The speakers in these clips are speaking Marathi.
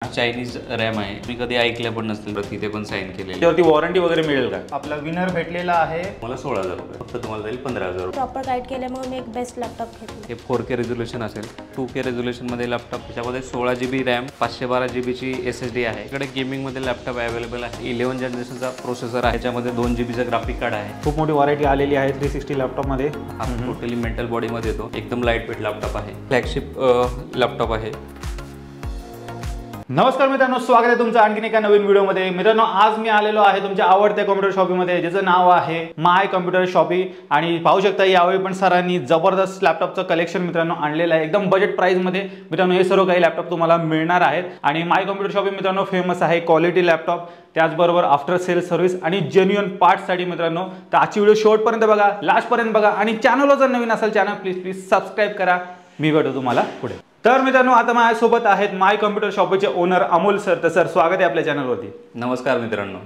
चायनीज रॅम आहे, मी कधी ऐकलं पण नसतील, तर तिथे पण साईन केलेली. त्यावरती वॉरंटी वगैरे मिळेल का? आपला विनर भेटलेला आहे मला 16,000 रुपये, फक्त तुम्हाला जाईल 15,000 प्रॉपर गाईड केल्यामुळे मी एक बेस्ट लॅपटॉप घेतला. हे 4K रेझोल्युशन असेल, 2K रेझोल्युशनमध्ये लॅपटॉप, त्याच्यामध्ये 16GB रॅम, 512GB SSD आहे. इकडे गेमिंगमध्ये लॅपटॉप अवेलेबल आहे. 11 जनरेशनचा प्रोसेसर आहे, त्याच्यामध्ये 2GBचा ग्राफिक कार्ड आहे. खूप मोठी व्हरायटी आलेली आहे 360 लॅपटॉपमध्ये. हा टोटली मेटल बॉडीमध्ये येतो, एकदम लाईट वेट लॅपटॉप आहे, फ्लॅगशिप लॅपटॉप आहे. नमस्कार मित्रांनो, स्वागत आहे तुमचं आणखीन एका नवीन व्हिडिओमध्ये. मित्रांनो, आज मी आलेलो आहे तुमच्या आवडत्या कॉम्प्युटर शॉपीमध्ये, ज्याचं नाव आहे माय कॉम्प्युटर शॉपी. आणि पाहू शकता यावेळी पण सरांनी जबरदस्त लॅपटॉपचं कलेक्शन मित्रांनो आणलेलं आहे, एकदम बजेट प्राइसमध्ये. मित्रांनो, हे सर्व काही लॅपटॉप तुम्हाला मिळणार आहेत. आणि माय कॉम्प्युटर शॉपी मित्रांनो फेमस आहे क्वालिटी लॅपटॉप, त्याचबरोबर आफ्टर सेल सर्व्हिस आणि जेन्युइन पार्ट्ससाठी. मित्रांनो, तर आजची व्हिडिओ शेवटपर्यंत बघा, लास्टपर्यंत बघा. आणि चॅनलवर जर नवीन असेल चॅनल प्लीज सबस्क्राईब करा. मी भेटू तुम्हाला पुढे. तर मित्रांनो, आता माझ्यासोबत आहेत माय कॉम्प्युटर शॉपीचे ओनर अमोल सर. तर सर, स्वागत आहे आपल्या चॅनलवरती. नमस्कार मित्रांनो.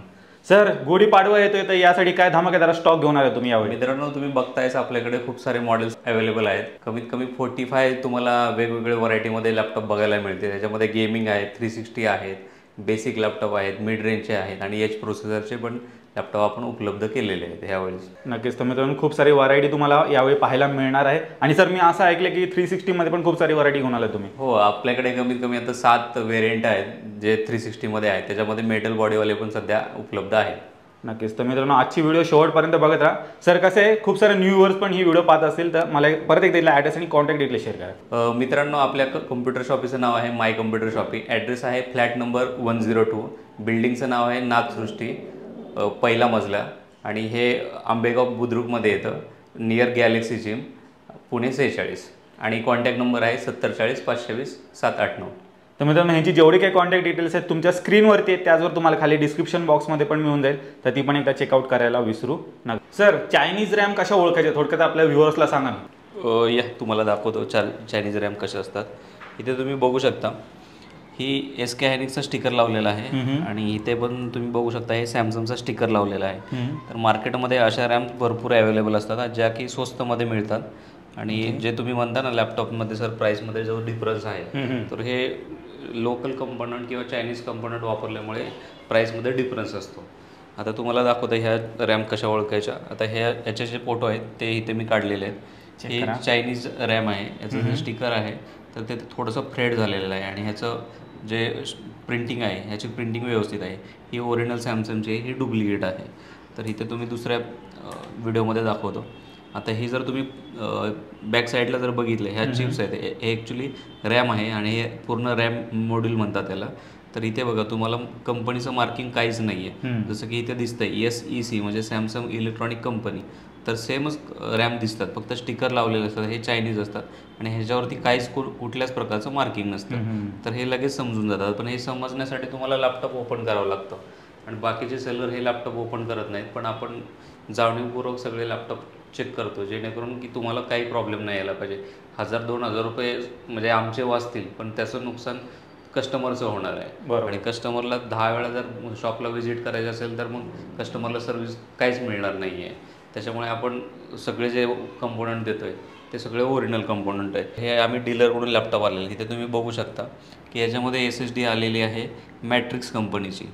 सर, गुढीपाडवा येतोय, तर यासाठी काय धमाकेदार स्टॉक घेऊन आले तुम्ही यावेळी? मित्रांनो, तुम्ही बघतायच आपल्याकडे खूप सारे मॉडेल्स अवेलेबल आहेत. कमीत कमी 45 तुम्हाला वेगवेगळे व्हरायटीमध्ये लॅपटॉप बघायला मिळते. त्याच्यामध्ये गेमिंग आहेत, 360 आहेत, बेसिक लॅपटॉप आहेत, मिड रेंजचे आहेत आणि एच प्रोसेसरचे पण लॅपटॉप आपण उपलब्ध केलेले आहेत यावेळेस. नक्कीच. तर मित्रांनो, खूप सारी व्हरायटी तुम्हाला यावेळी पाहायला मिळणार आहे. आणि सर, मी असं ऐकलं की 360 मध्ये पण खूप सारी व्हरायटी घेऊन आला तुम्ही. हो, आपल्याकडे कमीत कमी आता 7 व्हेरियंट आहेत जे 360 मध्ये आहेत. त्याच्यामध्ये मेटल बॉडीवाले पण सध्या उपलब्ध आहेत. नक्कीच. तर मित्रांनो, आजची व्हिडिओ शेवटपर्यंत बघत राहा. सर, कसं आहे, खूप सारे न्यू व्ह्यूअर्स पण ही व्हिडिओ पाहत असतील, तर मला परत एकदा ॲड्रेस आणि कॉन्टॅक्ट डिटेल्स शेअर करा. मित्रांनो, आपल्या कॉम्प्युटर शॉपीचं नाव आहे माय कॉम्प्युटर शॉपी. ॲड्रेस आहे फ्लॅट नंबर 102. बिल्डिंगचं नाव आहे नाथसृष्टी, पहिला मजला. आणि हे आंबेगाव बुद्रुकमध्ये येतं, नियर गॅलेक्सी जिम, पुणे 46. आणि कॉन्टॅक्ट नंबर आहे 7040 520 789. तर मित्रांनो, ह्यांची जेवढी काही कॉन्टॅक्ट डिटेल्स आहेत तुमच्या स्क्रीनवरती आहेत, त्याचवर तुम्हाला खाली डिस्क्रिप्शन बॉक्समध्ये पण मिळून जाईल, तर ती पण एकदा चेकआउट करायला विसरू नका. सर, चायनीज रॅम कशा ओळखायच्या थोडक्यात आपल्या व्ह्युअर्सला सांगा ना. या तुम्हाला दाखवतो चायनीज रॅम कसे असतात. इथे तुम्ही बघू शकता, ही SK हायनिक्सचा स्टिकर लावलेला आहे. आणि इथे पण तुम्ही बघू शकता, हे सॅमसंगचा स्टिकर लावलेला आहे. तर मार्केटमध्ये अशा रॅम भरपूर अवेलेबल असतात, ज्या की स्वस्तमध्ये मिळतात. आणि जे तुम्ही म्हणता ना लॅपटॉपमध्ये सर प्राईसमध्ये जो डिफरन्स आहे, तर हे लोकल कंपोनंट किंवा चायनीज कंपोनंट वापरल्यामुळे प्राईसमध्ये डिफरन्स असतो. आता तुम्हाला दाखवतं ह्या रॅम कशा ओळखायच्या. आता ह्याचे जे फोटो आहेत ते इथे मी काढलेले आहेत. हे चायनीज रॅम आहे, याचं जे स्टिकर आहे तर ते थोडंसं फ्रेड झालेलं आहे. आणि ह्याचं जे प्रिंटिंग आहे, ह्याची प्रिंटिंग व्यवस्थित आहे. ही ओरिजिनल सॅमसंगची, ही डुप्लिकेट आहे. तर इथे तुम्ही दुसऱ्या व्हिडिओमध्ये दाखवतो. आता ही जर तुम्ही बॅक साईडला जर बघितलं, ह्या चिप्स आहेत, हे ॲक्च्युली रॅम आहे आणि हे पूर्ण रॅम मॉड्यूल म्हणतात त्याला. तर इथे बघा, तुम्हाला कंपनीचं मार्किंग काहीच नाही आहे. जसं की इथे दिसतंय SEC म्हणजे सॅमसंग इलेक्ट्रॉनिक कंपनी. तर सेमच रॅम दिसतात, फक्त स्टिकर लावलेले असतात, हे चायनीज असतात. आणि ह्याच्यावरती काहीच कुठल्याच प्रकारचं मार्किंग नसतं. तर हे लगेच समजून जातात. पण हे समजण्यासाठी तुम्हाला लॅपटॉप ओपन करावं लागतं. आणि बाकीचे सेलर हे लॅपटॉप ओपन करत नाहीत, पण आपण जाणीवपूर्वक सगळे लॅपटॉप चेक करतो, जेणेकरून की तुम्हाला काही प्रॉब्लेम नाही यायला पाहिजे. 1000-2000 रुपये म्हणजे आमचे वाचतील, पण त्याचं नुकसान कस्टमरचं होणार आहे. आणि कस्टमरला 10 वेळा जर शॉपला व्हिजिट करायचं असेल तर मग कस्टमरला सर्व्हिस काहीच मिळणार नाही आहे. त्याच्यामुळे आपण सगळे जे कंपोनंट देतो आहे ते सगळे ओरिजिनल कंपोनंट आहेत. हे आम्ही डीलरकडून लॅपटॉप आलेले. इथे तुम्ही बघू शकता की याच्यामध्ये SSD आलेली आहे मॅट्रिक्स कंपनीची.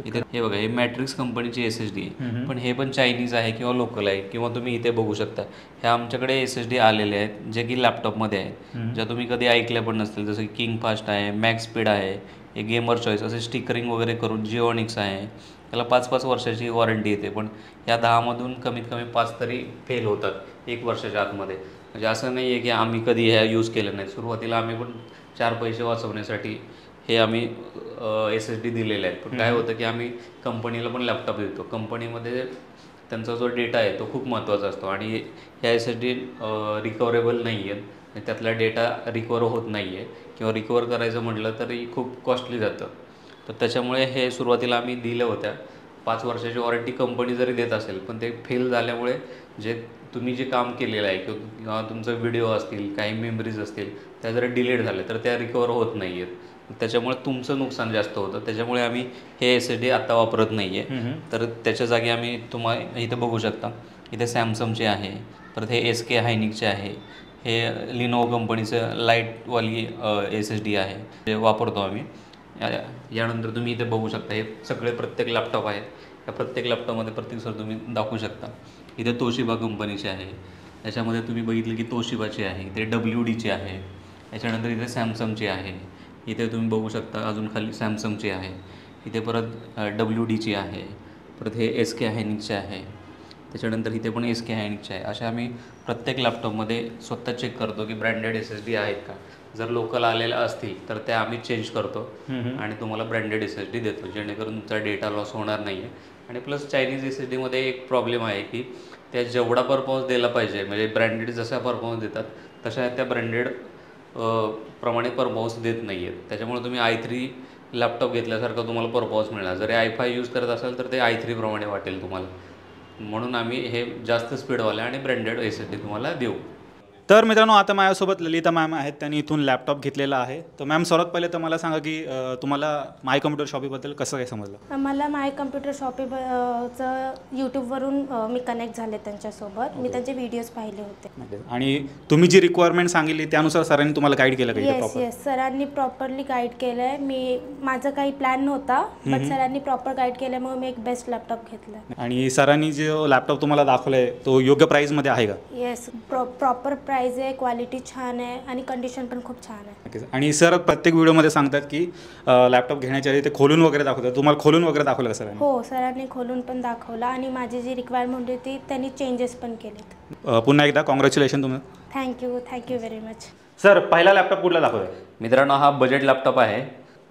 इथे हे बघा, हे मॅट्रिक्स कंपनीची SSD आहे. पण हे पण चायनीज आहे किंवा लोकल आहे. किंवा तुम्ही इथे बघू शकता, हे आमच्याकडे SSD आलेले आहेत जे की लॅपटॉपमध्ये आहेत, ज्या तुम्ही कधी ऐकल्या पण नसतील. जसं की किंग फास्ट आहे, मॅक्स स्पीड आहे, हे गेमर चॉईस, असे स्टिकरिंग वगैरे करून जिओनिक्स आहे. त्याला 5-5 वर्षाची वॉरंटी येते. पण या 10मधून कमीत कमी 5 तरी फेल होतात 1 वर्षाच्या आतमध्ये. म्हणजे असं नाही आहे की आम्ही कधी ह्या यूज केलं नाही. सुरुवातीला आम्ही पण 4 पैसे वाचवण्यासाठी हे आम्ही SSD दिलेले आहेत. पण काय होतं की आम्ही कंपनीला पण लॅपटॉप देतो. कंपनीमध्ये त्यांचा जो डेटा आहे तो खूप महत्त्वाचा असतो. आणि ह्या SSD रिकवरेबल नाही आहेत. त्यातला डेटा रिकवर होत नाही आहे, किंवा रिकवर करायचं म्हटलं तरी खूप कॉस्टली जातं. तर त्याच्यामुळे हे सुरुवातीला आम्ही दिल्या होत्या. 5 वर्षाची वॉरंटी कंपनी जरी देत असेल, पण ते फेल झाल्यामुळे जे तुम्ही जे काम केलेलं आहे किंवा तुमचं व्हिडिओ असतील, काही मेमरीज असतील, त्या जर डिलीट झाल्या तर त्या रिकवर होत नाही आहेत. त्याच्यामुळे तुमचं नुकसान जास्त होतं. त्याच्यामुळे आम्ही हे SSD आता वापरत नाही आहे. तर त्याच्या जागी आम्ही तुम्हाला इथे बघू शकता, इथे सॅमसंगचे आहे, परत हे SK हायनिकचे आहे, हे लिनोवो कंपनीचं लाईटवाली SSD आहे, जे वापरतो आम्ही. यानंतर तुम्ही इथे बघू शकता हे सगळे प्रत्येक लॅपटॉप आहेत. या प्रत्येक लॅपटॉपमध्ये प्रत्येक सर तुम्ही दाखवू शकता. इथे तोशिबा कंपनीचे आहे, याच्यामध्ये तुम्ही बघितलं की तोशिबाची आहे, इथे WDची आहे, याच्यानंतर इथे सॅमसंगची आहे, इथे तुम्ही बघू शकता अजून खाली सॅमसंगची आहे, इथे परत WDची आहे, परत हे SK हायनिक्सचे आहे, त्याच्यानंतर इथे पण SK हायनिक्सचे आहे. अशा आम्ही प्रत्येक लॅपटॉपमध्ये स्वतः चेक करतो की ब्रँडेड SSD आहेत का. जर लोकल आलेल्या असतील तर त्या आम्ही चेंज करतो आणि तुम्हाला ब्रँडेड SSD देतो, जेणेकरून तुमचा डेटा लॉस होणार नाही आहे. आणि प्लस चायनीज SSDमध्ये एक प्रॉब्लेम आहे की त्या जेवढा परफॉर्मन्स द्यायला पाहिजे, म्हणजे ब्रँडेड जसा परफॉर्मन्स देतात तशा त्या ब्रँडेड प्रमाणे परफॉर्मन्स देत नाही आहेत. त्याच्यामुळे तुम्ही i3 लॅपटॉप घेतल्यासारखं तुम्हाला परफॉर्मन्स मिळणार. जरी i5 यूज करत असाल तर ते i3 प्रमाणे वाटेल तुम्हाला. म्हणून आम्ही हे जास्त स्पीडवाले आणि ब्रँडेड SSD तुम्हाला देऊ. तर मित्रांनो, आता माझ्यासोबत ललिता मॅम आहेत, त्यांनी इथून लॅपटॉप घेतलेला आहे. तर मॅम, सर्वात पहिले तर मला सांगा की तुम्हाला माय कम्प्युटर शॉपीबद्दल कसं काय समजलं? मला माय कम्प्युटर शॉपीचं यूट्यूबवरून मी कनेक्ट झाले त्यांच्यासोबत. मी त्यांचे व्हिडिओज पाहिले होते. आणि तुम्ही जी रिक्वायरमेंट सांगितली त्यानुसार सरांनी तुम्हाला गाईड केलं का? येस, सरांनी प्रॉपरली गाईड केलं आहे. माझं काही प्लॅन नव्हता, बट सरांनी प्रॉपर गाईड केल्यामुळे मी एक बेस्ट लॅपटॉप घेतला. आणि सरांनी जो लॅपटॉप तुम्हाला दाखवला आहे तो योग्य प्राईसमध्ये आहे का? येस, प्रॉपर प्राईज आहे, क्वालिटी छान आहे आणि कंडिशन पण खूप छान आहे. आणि सर प्रत्येक व्हिडिओमध्ये सांगतात की लॅपटॉप घेण्याच्या आधी ते खोलून वगैरे दाखवतात. तुम्हाला खोलून वगैरे दाखवलं का सरांनी? हो, सरांनी खोलून पण दाखवला आणि माझी जी रिक्वायरमेंट होती त्यांनी चेंजेस पण केलेत. पुन्हा एकदा कॉंग्रॅच्युलेशन तुम्हाला. Thank you very much. सर, पहिला लॅपटॉप कुठला दाखवला? मित्रांनो, हा बजेट लॅपटॉप आहे.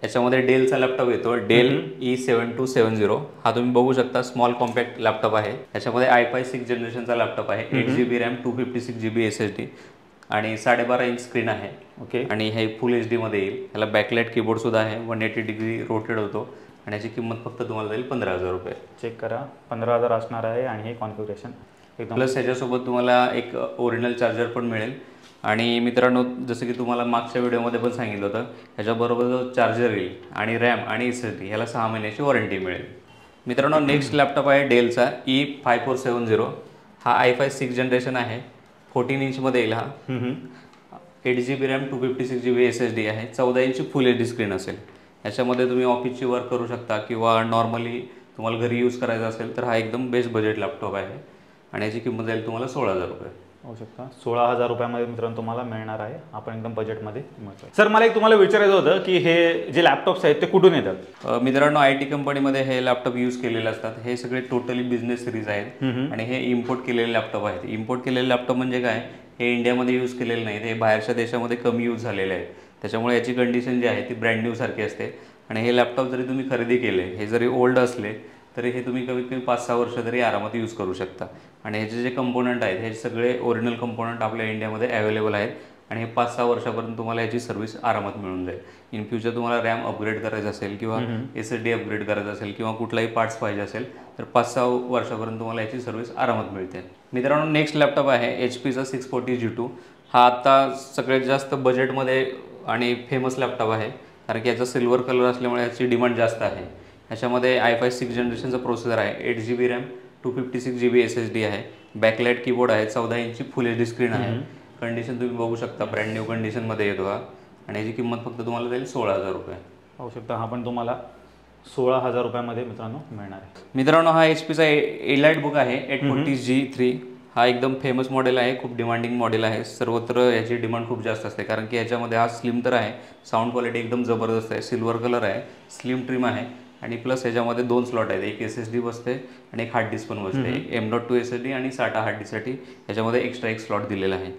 याच्यामध्ये डेलचा लॅपटॉप येतो, डेल E7270. हा तुम्ही बघू शकता, स्मॉल कॉम्पॅक्ट लॅपटॉप आहे. याच्यामध्ये i5 6 जनरेशनचा लॅपटॉप आहे, 8GB रॅम, 256GB SSD आणि 12.5 इंच स्क्रीन आहे. ओके. आणि हे फुल HD मध्ये येईल. याला बॅकलाइट कीबोर्डसुद्धा आहे, 180 डिग्री रोटेट होतो आणि याची किंमत फक्त तुम्हाला जाईल 15,000 रुपये. चेक करा, 15,000 असणार आहे. आणि हे कॉन्फिगरेशन प्लस ह्याच्यासोबत तुम्हाला एक ओरिजिनल चार्जर पण मिळेल. आणि मित्रांनो, जसं की तुम्हाला मागच्या व्हिडिओमध्ये पण सांगितलं होतं, ह्याच्याबरोबर जो चार्जर येईल आणि रॅम आणि SSD ह्याला 6 महिन्याची वॉरंटी मिळेल. मित्रांनो, नेक्स्ट लॅपटॉप आहे डेलचा E5470. हा i5 6 जनरेशन आहे, 14 इंचमध्ये येईल. हा 8GB रॅम, 256GB SSD आहे, 14 इंची फुल HD स्क्रीन असेल. याच्यामध्ये तुम्ही ऑफिसची वर्क करू शकता किंवा नॉर्मली तुम्हाला घरी यूज करायचा असेल तर हा एकदम बेस्ट बजेट लॅपटॉप आहे आणि याची किंमत जाईल तुम्हाला 16,000 रुपये. होऊ शकता 16,000 रुपयामध्ये मित्रांनो तुम्हाला मिळणार आहे. आपण एकदम बजेटमध्ये मिळतो. सर, मला एक तुम्हाला विचारायचं होतं की हे जे लॅपटॉप्स आहेत ते कुठून येतात? मित्रांनो, IT कंपनीमध्ये हे लॅपटॉप यूज केलेले असतात. हे सगळे टोटली बिझनेस सिरीज आहेत आणि हे इम्पोर्ट केलेले लॅपटॉप आहेत. इम्पोर्ट केलेले लॅपटॉप म्हणजे काय, हे इंडियामध्ये यूज केलेले नाहीत, हे बाहेरच्या देशामध्ये कमी यूज झालेले आहेत. त्याच्यामुळे याची कंडिशन जी आहे ती ब्रँड न्यू सारखी असते. आणि हे लॅपटॉप जरी तुम्ही खरेदी केले, हे जरी ओल्ड असले तरी हे तुम्ही कमीत कमी 5-6 वर्ष तरी आरामात यूज करू शकता. आणि ह्याचे जे कंपोनंट आहेत हे सगळे ओरिजिनल कंपोनंट आपल्या इंडियामध्ये अवेलेबल आहेत आणि हे 5-6 वर्षापर्यंत तुम्हाला याची सर्व्हिस आरामात मिळून जाईल. इन फ्युचर तुम्हाला रॅम अपग्रेड करायचं असेल किंवा SSD अपग्रेड करायचं असेल किंवा कुठलाही पार्ट्स पाहिजे असेल तर 5-6 वर्षापर्यंत तुम्हाला याची सर्व्हिस आरामात मिळते. मित्रांनो, नेक्स्ट लॅपटॉप आहे HPचा 640 G2. हा आता सगळ्यात जास्त बजेटमध्ये आणि फेमस लॅपटॉप आहे, कारण की याचा सिल्वर कलर असल्यामुळे याची डिमांड जास्त आहे. ह्याच्यामध्ये i5 6 जनरेशनचा प्रोसेसर आहे, 8GB रॅम, 256GB SSD आहे, बॅकलाइट कीबोर्ड आहे, 14 इंची फुल HD स्क्रीन आहे. कंडिशन तुम्ही बघू शकता, ब्रँड न्यू कंडिशनमध्ये येतो हा आणि याची किंमत फक्त तुम्हाला जाईल 16,000 रुपये. होऊ शकता हा पण तुम्हाला 16,000 रुपयामध्ये मित्रांनो मिळणार आहे. मित्रांनो, हा HPचा एलाइट बुक आहे 840 G3. हा एकदम फेमस मॉडेल आहे, खूप डिमांडिंग मॉडेल आहे. सर्वत्र याची डिमांड खूप जास्त असते कारण की याच्यामध्ये हा स्लिम तर आहे, साऊंड क्वालिटी एकदम जबरदस्त आहे, सिल्वर कलर आहे, स्लिम ट्रिम आहे आणि प्लस याच्यामध्ये 2 स्लॉट आहेत, एक SSD बसते आणि एक हार्ड डिस्क पण बसते. M.2 SSD आणि SATA हार्ड डिस्कसाठी याच्यामध्ये एक्स्ट्रा एक स्लॉट दिलेला आहे.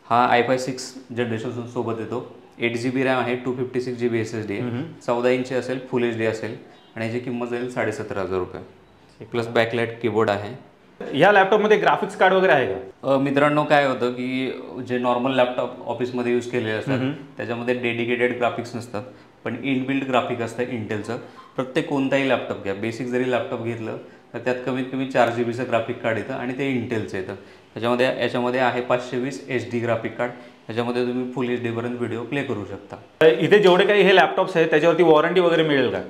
हा i5 6 जनरेशन सोबत येतो, 8GB रॅम आहे, 256GB SSD आहे, 14 इंची असेल, फुल HD असेल आणि याची किंमत जाईल 17,500 रुपये. प्लस बॅकलाइट कीबोर्ड आहे. या लॅपटॉपमध्ये ग्राफिक्स कार्ड वगैरे आहे का? मित्रांनो, काय होतं की जे नॉर्मल लॅपटॉप ऑफिसमध्ये यूज केलेले असतात त्याच्यामध्ये डेडिकेटेड ग्राफिक्स नसतात, पण इनबिल्ट ग्राफिक असतं इंटेलचं. प्रत्येक कोणताही लॅपटॉप घ्या, बेसिक जरी लॅपटॉप घेतलं तर त्यात कमीत कमी 4GBचं ग्राफिक कार्ड येतं आणि ते इंटेलचं येतं. याच्यामध्ये आहे 520 HD ग्राफिक कार्ड. याच्यामध्ये तुम्ही फुल HD पर्यंत व्हिडिओ प्ले करू शकता. इथे जेवढे काही हे लॅपटॉप्स आहेत त्याच्यावरती वॉरंटी वगैरे मिळेल का?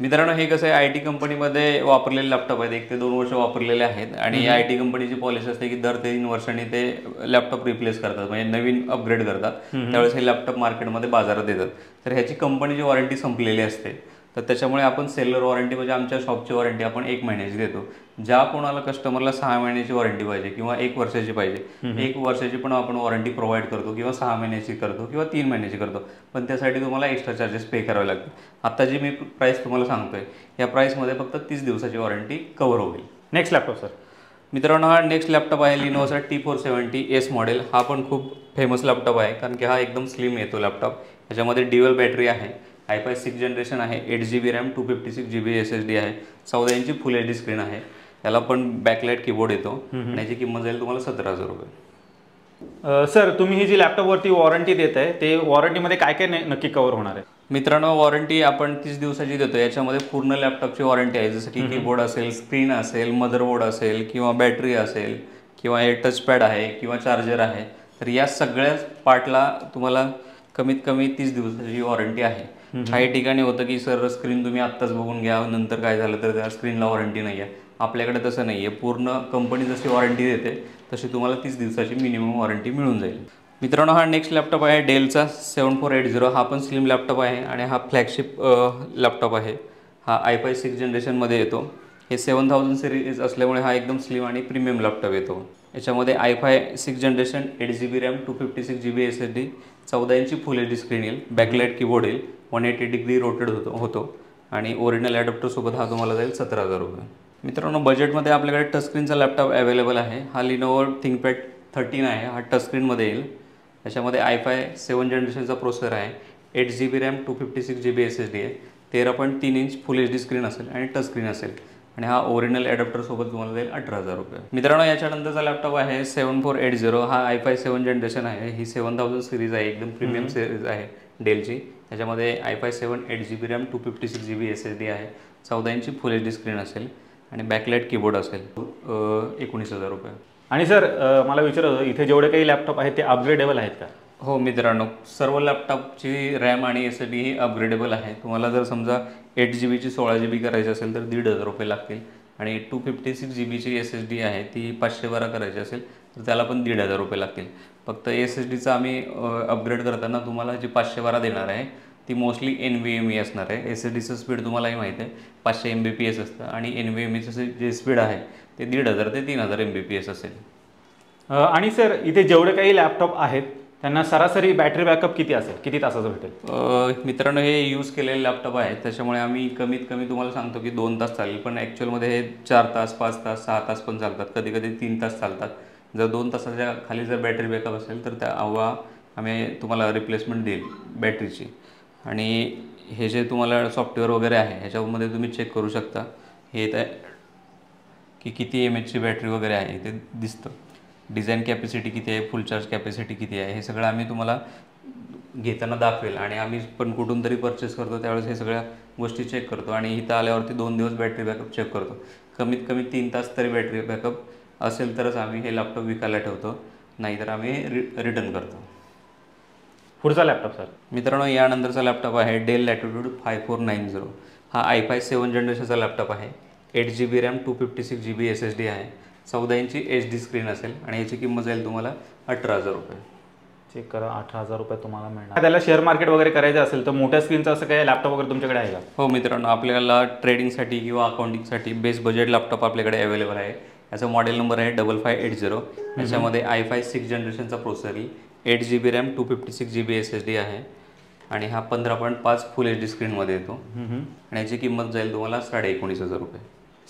मित्रांनो हे कसं आहे, IT कंपनीमध्ये वापरलेले लॅपटॉप आहेत, 1 ते 2 वर्ष वापरलेले आहेत आणि IT कंपनीची पॉलिसी असते की दर 3 वर्षांनी ते लॅपटॉप रिप्लेस करतात, म्हणजे नवीन अपग्रेड करतात. त्यावेळेस हे लॅपटॉप मार्केटमध्ये बाजारात येतात. तर ह्याची कंपनीची वॉरंटी संपलेली असते. तर त्याच्यामुळे आपण सेलर वॉरंटी म्हणजे आमच्या शॉपची वॉरंटी आपण 1 महिन्याची देतो. ज्या कोणाला कस्टमरला 6 महिन्याची वॉरंटी पाहिजे किंवा 1 वर्षाची पाहिजे, 1 वर्षाची पण आपण वॉरंटी प्रोव्हाइड करतो किंवा 6 महिन्याची करतो किंवा 3 महिन्याची करतो. पण त्यासाठी तुम्हाला एक्स्ट्रा चार्जेस पे करावे लागतील. आता जी मी प्राईस तुम्हाला सांगतोय या प्राईसमध्ये फक्त 30 दिवसाची वॉरंटी कव्हर होईल. Next laptop sir. मित्रांनो हा नेक्स्ट लॅपटॉप आहे लिनोवाचा T470S मॉडेल. हा पण खूप फेमस लॅपटॉप आहे कारण की हा एकदम स्लिम येतो लॅपटॉप. ह्याच्यामध्ये ड्युअल बॅटरी आहे, i5 6 जनरेशन आहे, 8GB रॅम, 256GB SSD आहे, 14 इंची फुल HD स्क्रीन आहे. याला पण बॅकलाइट कीबोर्ड येतो आणि याची किंमत जाईल तुम्हाला 17,000 रुपये. सर तुम्ही ही जी लॅपटॉपवरती वॉरंटी देत आहे ते वॉरंटीमध्ये काय काय नक्की कव्हर होणार आहे? मित्रांनो वॉरंटी आपण 30 दिवसाची देतो. याच्यामध्ये पूर्ण लॅपटॉपची वॉरंटी आहे, जसं की कीबोर्ड असेल, स्क्रीन असेल, मदरबोर्ड असेल किंवा बॅटरी असेल किंवा हे टचपॅड आहे किंवा चार्जर आहे. तर या सगळ्या पार्टला तुम्हाला कमीत कमी 30 दिवसाची वॉरंटी आहे. काही ठिकाणी होतं की सर स्क्रीन तुम्ही आत्ताच बघून घ्या, नंतर काय झालं तर त्या स्क्रीनला वॉरंटी नाही आहे. आपल्याकडे तसं नाही आहे. पूर्ण कंपनी जशी वॉरंटी देते तशी तुम्हाला 30 दिवसाची मिनिमम वॉरंटी मिळून जाईल. मित्रांनो हा नेक्स्ट लॅपटॉप आहे डेलचा 7480. हा पण स्लिम लॅपटॉप आहे आणि हा फ्लॅगशिप लॅपटॉप आहे. हा i5 6 जनरेशनमध्ये येतो. हे 7000 सिरीज असल्यामुळे हा एकदम स्लिम आणि प्रीमियम लॅपटॉप येतो. याच्यामध्ये i5 6 generation, 8GB RAM, 256GB SSD, 14 इंची फुल HD स्क्रीन येईल, बॅकलाइट कीबोर्ड येईल, 180 डिग्री रोटेट होतो आणि ओरिजिनल ॲडॅप्टरसोबत हा तुम्हाला जाईल 17,000 रुपये. मित्रांनो बजेटमध्ये आपल्याकडे टचस्क्रीनचा लॅपटॉप अवेलेबल आहे. हा लिनोवो थिंकपॅड 13 आहे. हा टचस्क्रीनमध्ये येईल. याच्यामध्ये i5 7 जनरेशनचा प्रोसेसर आहे, 8GB रॅम, 256GB SSD आहे, 13.3 इंच फुल HD स्क्रीन असेल आणि टचस्क्रीन असेल आणि हा ओरिजिनल ॲडॅप्टरसोबत तुम्हाला जाईल 18,000 रुपये. मित्रांनो याच्यानंतरचा लॅपटॉप आहे 7480. हा i5 7 जनरेशन आहे. ही 7000 सिरीज आहे, एकदम प्रीमियम सिरीज आहे डेलची. याच्यामध्ये i5 7 8GB RAM, 256GB SSD आहे, 14 इंची फुल HD स्क्रीन असेल आणि बॅकलाइट कीबोर्ड असेल. 19,000 रुपये. आणि सर मला विचारायचं इथे जेवढे काही लॅपटॉप आहेत ते अपग्रेडेबल आहेत का? हो मित्रांनो सर्व लॅपटॉपची रॅम आणि SSD ही अपग्रेडेबल आहे. तुम्हाला जर समजा 8GBची 16GB करायची असेल तर 1,500 रुपये लागतील आणि 256GBची SSD आहे ती 512 करायची असेल तर त्याला पण 1,500 रुपये लागतील. फक्त SSDचा आम्ही अपग्रेड करताना तुम्हाला जी 512 देणार आहे ती मोस्टली NVMe असणार आहे. SSDचं स्पीड तुम्हालाही माहिती आहे 500 Mbps असतं आणि NVMeचं जे स्पीड आहे ते 1,500 ते 3,000 Mbps असेल. आणि सर इथे जेवढे काही लॅपटॉप आहेत त्यांना सरासरी बॅटरी बॅकअप किती असेल, किती तासाचं भेटेल? मित्रांनो हे यूज केलेले लॅपटॉप आहे त्याच्यामुळे आम्ही कमीत कमी तुम्हाला सांगतो की 2 तास चालेल, पण ॲक्च्युअलमध्ये हे 4 तास, 5 तास, 6 तास पण चालतात, कधी कधी 3 तास चालतात. जर 2 तासाच्या खाली जर बॅटरी बॅकअप असेल तर त्या आम्ही तुम्हाला रिप्लेसमेंट देईल बॅटरीची. आणि हे जे तुम्हाला सॉफ्टवेअर वगैरे आहे ह्याच्यामध्ये तुम्ही चेक करू शकता हे त्या की किती mAhची बॅटरी वगैरे आहे ते दिसतं. डिझाईन कॅपॅसिटी किती आहे, फुल चार्ज कॅपॅसिटी किती आहे हे सगळं आम्ही तुम्हाला घेताना दाखवेल. आणि आम्ही पण कुठून तरी परचेस करतो त्यावेळेस हे सगळ्या गोष्टी चेक करतो आणि इथं आल्यावरती 2 दिवस बॅटरी बॅकअप चेक करतो. कमीत कमी 3 तास तरी बॅटरी बॅकअप असेल तरच आम्ही हे लॅपटॉप विकायला ठेवतो, नाहीतर आम्ही रिटर्न करतो. पुढचा लॅपटॉप सर. मित्रांनो यानंतरचा लॅपटॉप आहे डेल लॅटिट्यूड 5490. हा i5 7 जनरेशनचा लॅपटॉप आहे, 8GB रॅम, 256GB SSD आहे, 14 इंची HD स्क्रीन असेल आणि याची किंमत जाईल तुम्हाला 18,000 रुपये. चेक करा 18,000 रुपये तुम्हाला मिळणार. त्याला शेअर मार्केट वगैरे करायचं असेल तर मोठ्या स्क्रीनचं असं काही लॅपटॉप वगैरे तुमच्याकडे आहे का? हो मित्रांनो आपल्याला ट्रेडिंगसाठी किंवा अकाउंटिंगसाठी बेस्ट बजेट लॅपटॉप आपल्याकडे अवेलेबल आहे. याचा मॉडेल नंबर आहे 5580. याच्यामध्ये i5 6 जनरेशनचा प्रोसेसर येईल, 8GB रॅम, 256GB SSD आहे आणि हा 15.5 फुल HD स्क्रीनमध्ये येतो आणि याची किंमत जाईल तुम्हाला 19,500 रुपये.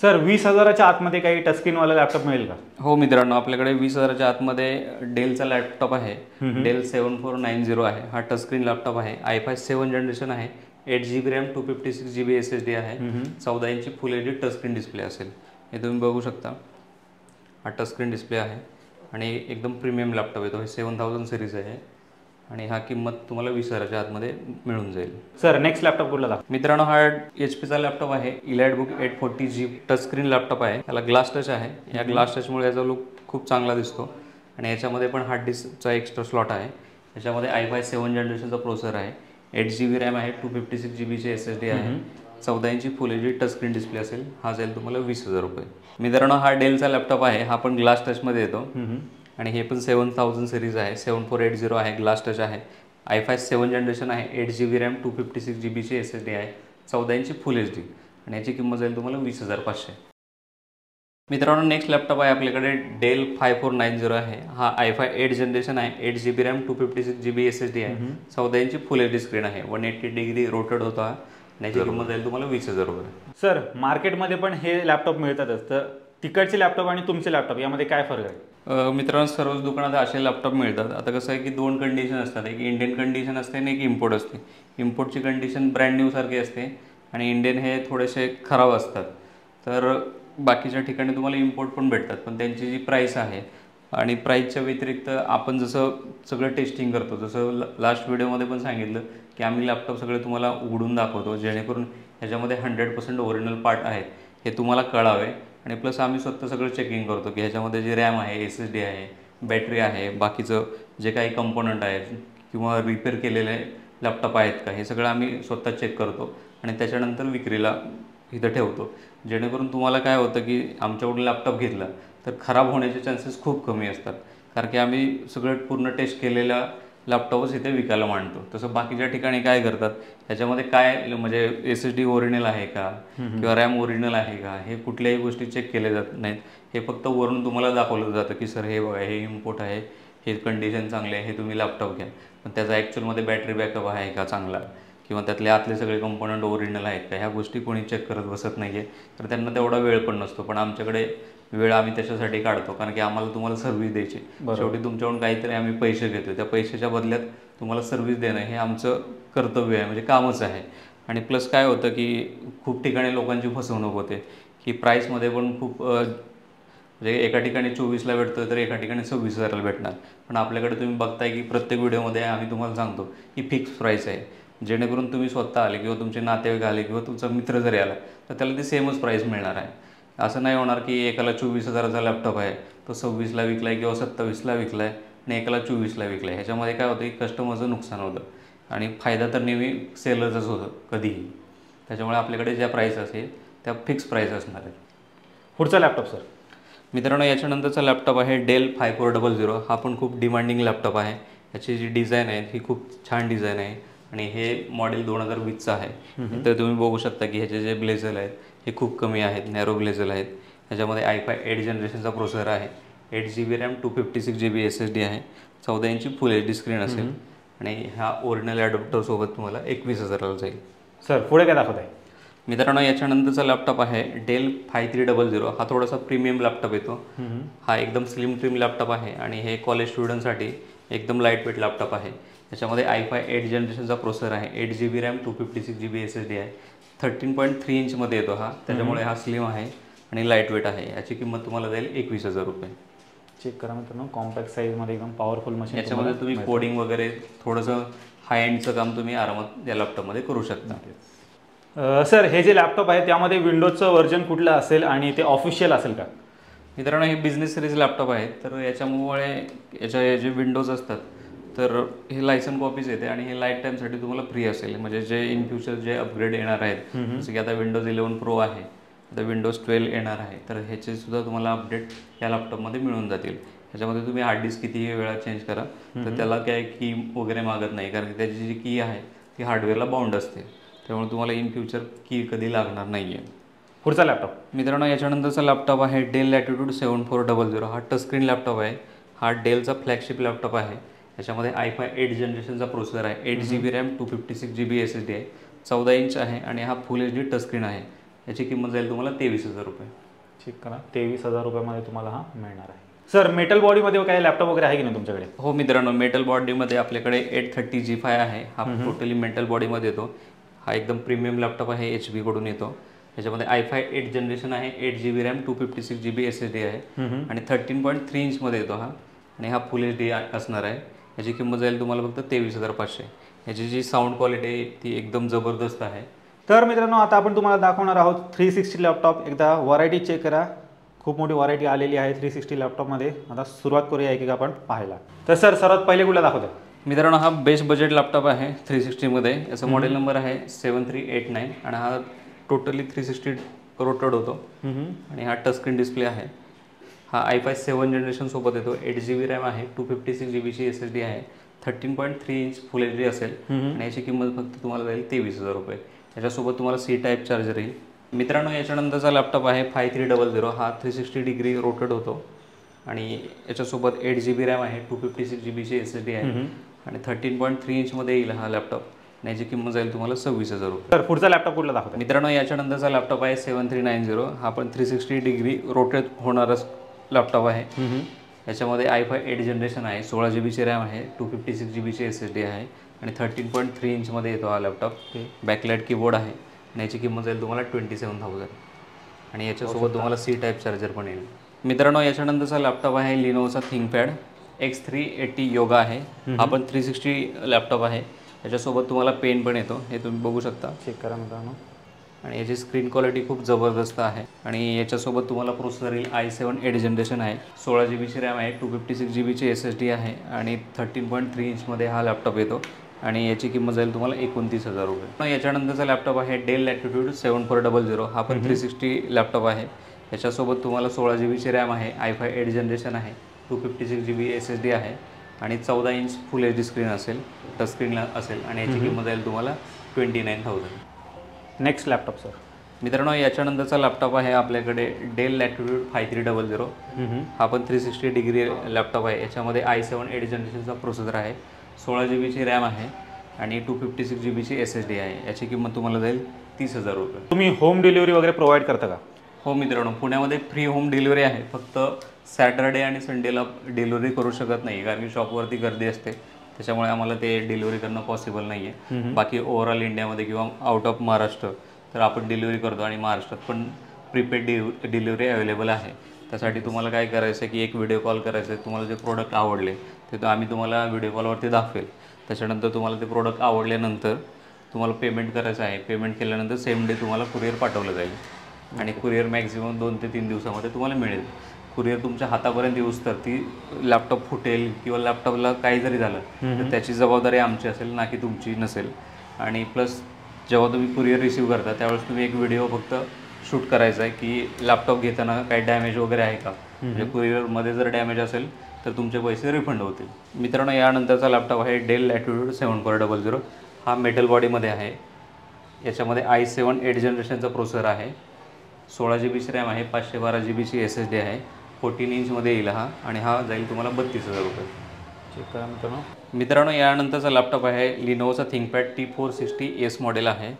सर 20,000च्या आतमध्ये काही टचस्क्रीनवाला लॅपटॉप मिळेल का? हो मित्रांनो आपल्याकडे 20,000च्या आतमध्ये डेलचा लॅपटॉप आहे, डेल 7490 आहे. हा टचस्क्रीन लॅपटॉप आहे, i5 7 जनरेशन आहे, 8GB रॅम, 256GB SSD आहे, 14 इंची फुल HD टचस्क्रीन डिस्प्ले असेल. हे तुम्ही बघू शकता. हा टचस्क्रीन डिस्प्ले आहे आणि एकदम प्रीमियम लॅपटॉप येतो. हे 7000 सिरीज आहे आणि हा किंमत तुम्हाला 20,000च्या आतमध्ये मिळून जाईल. सर नेक्स्ट लॅपटॉप कुठला दाखवा? मित्रांनो हा HPचा लॅपटॉप आहे, EliteBook 840G टचस्क्रीन लॅपटॉप आहे. याला ग्लास टच आहे. या ग्लास टचमुळे याचा लुक खूप चांगला दिसतो आणि याच्यामध्ये पण हार्ड डिस्कचा एक्स्ट्रा स्लॉट आहे. याच्यामध्ये i5 7 जनरेशनचा प्रोसेसर आहे, 8GB रॅम आहे, 256GBची SSD आहे 14 इंची फुल H D touch screen display असेल, हा जाईल तुम्हाला 20,000 रुपये. मित्रांनो हा डेलचा लॅपटॉप आहे, हा पण ग्लास टचमध्ये येतो आणि हे पण 7000 सिरीज आहे, 7480 आहे, ग्लास टच आहे, i5 7 जनरेशन आहे, 8GB रॅम, 256GB SSD आहे, 14 इंची फुल एच डी आणि याची किंमत जाईल तुम्हाला 20,500. मित्रांनो नेक्स्ट लॅपटॉप आहे आपल्याकडे डेल 5490 आहे, हा i5 8 जनरेशन आहे, 8GB रॅम, 256GB SSD आहे, 14 इंची फुल एच डी स्क्रीन आहे, 180 डिग्री रोटेट होतो हा, याची किंमत जाईल तुम्हाला 20,000 रुपये. सर मार्केटमध्ये पण हे लॅपटॉप मिळतातच, तर तिकडचे लॅपटॉप आणि तुमचे लॅपटॉप यामध्ये काय फरक आहे? मित्रांनो सर्वच दुकानात असे लॅपटॉप मिळतात. आता कसं आहे की 2 कंडिशन असतात, एक इंडियन कंडिशन असते आणि एक इम्पोर्ट असते. इम्पोर्टची कंडिशन ब्रँड न्यू सारखी असते आणि इंडियन हे थोडेसे खराब असतात. तर बाकीच्या ठिकाणी तुम्हाला इम्पोर्ट पण भेटतात, पण त्यांची जी प्राईस आहे आणि प्राईसच्या व्यतिरिक्त आपण जसं सगळं टेस्टिंग करतो, जसं लास्ट व्हिडिओमध्ये पण सांगितलं की आम्ही लॅपटॉप सगळे तुम्हाला उघडून दाखवतो, जेणेकरून ह्याच्यामध्ये 100% ओरिजिनल पार्ट आहेत हे तुम्हाला कळावे आणि प्लस आम्ही स्वतः सगळं चेकिंग करतो की ह्याच्यामध्ये जे रॅम आहे, SSD आहे, बॅटरी आहे, बाकीचं जे काही कंपोनंट आहेत किंवा रिपेअर केलेले लॅपटॉप आहेत का, हे सगळं आम्ही स्वतः चेक करतो आणि त्याच्यानंतर विक्रीला इथं ठेवतो. जेणेकरून तुम्हाला काय होतं की आमच्याकडून लॅपटॉप घेतला तर खराब होण्याचे चान्सेस खूप कमी असतात, कारण की आम्ही सगळं पूर्ण टेस्ट केलेला लॅपटॉपच इथे विकायला मांडतो. तसं बाकीच्या ठिकाणी काय करतात, ह्याच्यामध्ये काय म्हणजे SSD ओरिजिनल आहे का किंवा रॅम ओरिजिनल आहे का, हे कुठल्याही गोष्टी चेक केले जात नाहीत. हे फक्त वरून तुम्हाला दाखवलं जातं की सर हे बघा हे इम्पोर्ट आहे, हे कंडिशन चांगले आहे, हे तुम्ही लॅपटॉप घ्या. पण त्याचा ॲक्च्युअलमध्ये बॅटरी बॅकअप आहे का चांगला किंवा त्यातले आतले सगळे कंपोनंट ओरिजिनल आहेत का, ह्या गोष्टी कोणी चेक करत बसत नाही आहे. तर त्यांना तेवढा वेळ पण नसतो, पण आमच्याकडे वेळ आम्ही त्याच्यासाठी काढतो, कारण की आम्हाला तुम्हाला सर्व्हिस द्यायची. शेवटी तुमच्याकडून काहीतरी आम्ही पैसे घेतो, त्या पैशाच्या बदल्यात तुम्हाला सर्व्हिस देणं हे आमचं कर्तव्य आहे, म्हणजे कामच आहे. आणि प्लस काय होतं की खूप ठिकाणी लोकांची फसवणूक होते की प्राईसमध्ये पण खूप म्हणजे एका ठिकाणी 24ला भेटतं तर एका ठिकाणी 26,000ला भेटणार. पण आपल्याकडे तुम्ही बघताय की प्रत्येक व्हिडिओमध्ये आम्ही तुम्हाला सांगतो की फिक्स प्राईस आहे, जेणेकरून तुम्ही स्वतः आले किंवा तुमचे नातेवाईक आले किंवा तुमचा मित्र जरी आला तर त्याला ती सेमच प्राईस मिळणार आहे. असं नाही होणार की एकाला 24,000चा लॅपटॉप आहे तो 26ला विकला आहे किंवा 27ला विकला आहे आणि एकाला 24ला विकला आहे. ह्याच्यामध्ये काय होतं की कस्टमरचं नुकसान होतं आणि फायदा तर नेहमी सेलरचाच होतं कधीही. त्याच्यामुळे आपल्याकडे ज्या प्राईस असेल त्या फिक्स प्राईस असणार आहेत. पुढचा लॅपटॉप सर. मित्रांनो याच्यानंतरचा लॅपटॉप आहे डेल 5400. हा पण खूप डिमांडिंग लॅपटॉप आहे. याची जी डिझाईन आहे ही खूप छान डिझाईन आहे आणि हे मॉडेल 2020चं आहे. तर तुम्ही बघू शकता की ह्याचे जे ब्लेझल आहेत हे खूप कमी आहेत, नॅरो ब्लेझल आहेत. ह्याच्यामध्ये i5 8 जनरेशनचा प्रोसेसर आहे, 8GB रॅम, 256GB SSD आहे, 14 इंची फुल एच डी स्क्रीन असेल आणि ह्या ओरिजिनल ॲडॉप्टरसोबत तुम्हाला 21,000ला जाईल. सर पुढे काय दाखवत आहे? मित्रांनो याच्यानंतरचा लॅपटॉप आहे डेल 5300. हा थोडासा प्रीमियम लॅपटॉप येतो. हा एकदम स्लिम ट्रिम लॅपटॉप आहे आणि हे कॉलेज स्टुडंटसाठी एकदम लाईट वेट लॅपटॉप आहे. याच्यामध्ये i5 8 जनरेशनचा प्रोसेसर आहे, 8GB रॅम, 256GB SSD आहे, 13.3 इंचमध्ये येतो हा, त्याच्यामुळे हा स्लिम आहे आणि लाईट वेट आहे. याची किंमत तुम्हाला जाईल 21,000 रुपये. चेक करा मित्रांनो, कॉम्पॅक्ट साईजमध्ये एकदम पॉवरफुल मशीन. याच्यामध्ये तुम्ही कोडिंग वगैरे थोडंसं हाय एंडचं काम तुम्ही आरामात या लॅपटॉपमध्ये करू शकता. सर हे जे लॅपटॉप आहे त्यामध्ये विंडोजचं व्हर्जन कुठलं असेल आणि ते ऑफिशियल असेल का? मित्रांनो हे बिझनेस सिरीज लॅपटॉप आहे, तर याच्यामुळे याच्या जे विंडोज असतात तर हे लायसन कॉपीज येते आणि हे लाईफ टाईमसाठी तुम्हाला फ्री असेल. म्हणजे जे इन फ्युचर जे अपग्रेड येणार आहेत, जसं की आता विंडोज 11 प्रो आहे, आता विंडोज 12 येणार आहे, तर ह्याचे सुद्धा तुम्हाला अपडेट या लॅपटॉपमध्ये मिळून जातील. ह्याच्यामध्ये तुम्ही हार्ड डिस्क कितीही वेळा चेंज करा तर त्याला काय की वगैरे मागत नाही, कारण की त्याची जी की आहे ती हार्डवेअरला बाउंड असते, त्यामुळे तुम्हाला इन फ्युचर की कधी लागणार नाही आहे. पुढचा लॅपटॉप. मित्रांनो याच्यानंतरचा लॅपटॉप आहे डेल लॅटिट्यूड 7400. हा टच स्क्रीन लॅपटॉप आहे. हा डेलचा फ्लॅगशिप लॅपटॉप आहे. याच्यामध्ये i5 8 जनरेशनचा प्रोसेसर आहे, 8GB रॅम, 256GB SSD आहे, 14 इंच आहे आणि हा फुल एच डी टच स्क्रीन आहे. याची किंमत जाईल तुम्हाला 23,000 रुपये. चेक करा, 23,000 रुपयामध्ये तुम्हाला हा मिळणार आहे. सर मेटल बॉडीमध्ये काही लॅपटॉप वगैरे आहे की नाही तुमच्याकडे? हो मित्रांनो, मेटल बॉडीमध्ये आपल्याकडे 830 G5 आहे. हा टोटली मेटल बॉडीमध्ये येतो. हा एकदम प्रीमियम लॅपटॉप आहे, HP कडून येतो. याच्यामध्ये i5 8 जनरेशन आहे, 8GB रॅम, 256GB SSD आहे आणि 13.3 इंचमध्ये येतो हा आणि हा फुल एच डी असणार आहे. याची किंमत जाईल तुम्हाला फक्त 23,500. याची जी साऊंड क्वालिटी आहे ती एकदम जबरदस्त आहे. तर मित्रांनो आता आपण तुम्हाला दाखवणार आहोत 360 लॅपटॉप. एकदा व्हरायटी चेक करा, खूप मोठी व्हरायटी आलेली आहे 360 लॅपटॉपमध्ये. आता सुरुवात करूया एक आपण पाहायला. तर सर सर्वात पहिले कुठला दाखवतो? मित्रांनो हा बेस्ट बजेट लॅपटॉप आहे 360मध्ये. याचा मॉडेल नंबर आहे 7389 आणि हा टोटली 360 रोटेट होतो आणि हा टच स्क्रीन डिस्प्ले आहे. हा i5 7 जनरेशन सोबत येतो. 8 GB रॅम आहे, 256 GB SSD आहे, 13.3 इंच फुल HD असेल आणि याची किंमत फक्त तुम्हाला जाईल 23,000 रुपये. याच्यासोबत तुम्हाला C टाईप चार्जर येईल. मित्रांनो, याच्यानंतरचा लॅपटॉप आहे 5300. हा 360 डिग्री रोटेट होतो आणि याच्यासोबत 8 GB रॅम आहे, 256 GB SSD आहे आणि 13.3 इंचमध्ये येईल हा लॅपटॉप. याची किंमत जाईल तुम्हाला 26,000 रुपये. तर पुढचा लॅपटॉप कुठला दाखवतो? मित्रांनो, याच्यानंतरचा लॅपटॉप आहे 7390. हा पण 360 डिग्री रोटेट होणारा लॅपटॉप आहे. याच्यामध्ये i5 8 जनरेशन आहे, 16 GB रॅम आहे, 256 GB SSD आहे आणि 13.3 इंचमध्ये येतो हा लॅपटॉप. बॅकलाइट कीबोर्ड आहे आणि याची किंमत जाईल तुम्हाला 27,000 आणि याच्यासोबत तुम्हाला C टाईप चार्जर पण येईल. मित्रांनो, याच्यानंतरचा लॅपटॉप आहे Lenovoचा थिंकपॅड X380 योगा आहे. हा पण 360 लॅपटॉप आहे. याच्यासोबत तुम्हाला पेन पण येतो, हे तुम्ही बघू शकता. चेक करा मित्रांनो. आणि याची स्क्रीन क्वालिटी खूप जबरदस्त आहे आणि याच्यासोबत तुम्हाला प्रोसेसर येईल i7 8 जनरेशन आहे, 16 GB रॅम आहे, 256 GB SSD आहे आणि 13.3 इंचमध्ये हा लॅपटॉप येतो आणि याची किंमत जाईल तुम्हाला 29,000 रुपये. याच्यानंतरचा लॅपटॉप आहे डेल लॅटिट्यूड 7400. हा पण 360 लॅपटॉप आहे. याच्यासोबत तुम्हाला 16 GB रॅम आहे, i5 8 जनरेशन आहे, 256 GB SSD आहे आणि 14 इंच फुल HD स्क्रीन असेल, टच स्क्रीन असेल आणि याची किंमत जाईल तुम्हाला 29,000. Next laptop sir. मित्रांनो, याच्यानंतरचा लॅपटॉप आहे आपल्याकडे डेल लॅटिट्यूड 5300. हा पण 360 डिग्री लॅपटॉप आहे. याच्यामध्ये i7 8 जनरेशनचा प्रोसेसर आहे, 16 GB रॅम आहे आणि 256 GB SSD आहे. याची किंमत तुम्हाला जाईल 30,000 रुपये. तुम्ही होम डिलिव्हरी वगैरे प्रोव्हाइड करता का? हो मित्रांनो, पुण्यामध्ये फ्री होम डिलिव्हरी आहे. फक्त सॅटर्डे आणि संडेला डिलिव्हरी करू शकत नाही कारण की शॉपवरती गर्दी असते, त्याच्यामुळे आम्हाला ते डिलिव्हरी करणं पॉसिबल नाही आहे. बाकी ओव्हरऑल इंडियामध्ये किंवा आउट ऑफ महाराष्ट्र तर आपण डिलिव्हरी करतो आणि महाराष्ट्रात पण प्रीपेड डिलिव्हरी अवेलेबल आहे. त्यासाठी तुम्हाला काय करायचं आहे की एक व्हिडिओ कॉल करायचं आहे. तुम्हाला जे प्रोडक्ट आवडले ते आम्ही तुम्हाला व्हिडिओ कॉलवरती दाखवेल. त्याच्यानंतर तुम्हाला ते प्रोडक्ट आवडल्यानंतर तुम्हाला पेमेंट करायचं आहे. पेमेंट केल्यानंतर सेम डे तुम्हाला कुरिअर पाठवलं जाईल आणि कुरिअर मॅक्झिमम 2 ते 3 दिवसामध्ये तुम्हाला मिळेल. कुरिअर तुमच्या हातापर्यंत येऊस तर ती लॅपटॉप फुटेल किंवा लॅपटॉपला काही जरी झालं तर त्याची जबाबदारी आमची असेल, ना की तुमची नसेल. आणि प्लस जेव्हा तुम्ही कुरिअर रिसीव्ह करता त्यावेळेस तुम्ही एक व्हिडिओ फक्त शूट करायचा आहे की लॅपटॉप घेताना काही डॅमेज वगैरे आहे का. म्हणजे कुरिअरमध्ये जर डॅमेज असेल तर तुमचे पैसे रिफंड होतील. मित्रांनो, यानंतरचा लॅपटॉप आहे डेल लॅटिट्यूड 7400. हा मेटल बॉडीमध्ये आहे. याच्यामध्ये i7 8 जनरेशनचा प्रोसेसर आहे, 16 GB रॅम आहे, 512 GB SSD आहे, 14 इंचमध्ये येईल हा आणि हा जाईल तुम्हाला 32,000 रुपये. चेक करा मित्रांनो. मित्रांनो, यानंतरचा लॅपटॉप आहे Lenovoचा थिंकपॅड T460S मॉडेल आहे.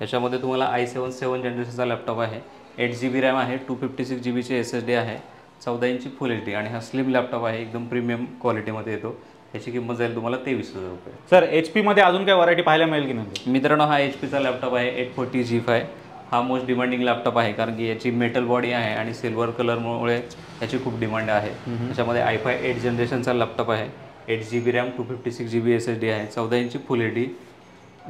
याच्यामध्ये तुम्हाला i7 7 जनरेशनचा लॅपटॉप आहे, 8 GB रॅम आहे, 256 GB SSD आहे, 14 इंची फुल HD आणि हा स्लिम लॅपटॉप आहे, एकदम प्रीमियम क्वालिटीमध्ये येतो. याची किंमत जाईल तुम्हाला 23,000 रुपये. सर, HP मध्ये अजून काही व्हरायटी पाहायला मिळेल की नाही? मित्रांनो, हा HPचा लॅपटॉप आहे 840 G5. हा मोस्ट डिमांडिंग लॅपटॉप आहे कारण की याची मेटल बॉडी आहे आणि सिल्वर कलरमुळे याची खूप डिमांड आहे. त्याच्यामध्ये i5 8 जनरेशनचा लॅपटॉप आहे, 8 GB रॅम, 256 GB SSD आहे, 14 इंची फुल HD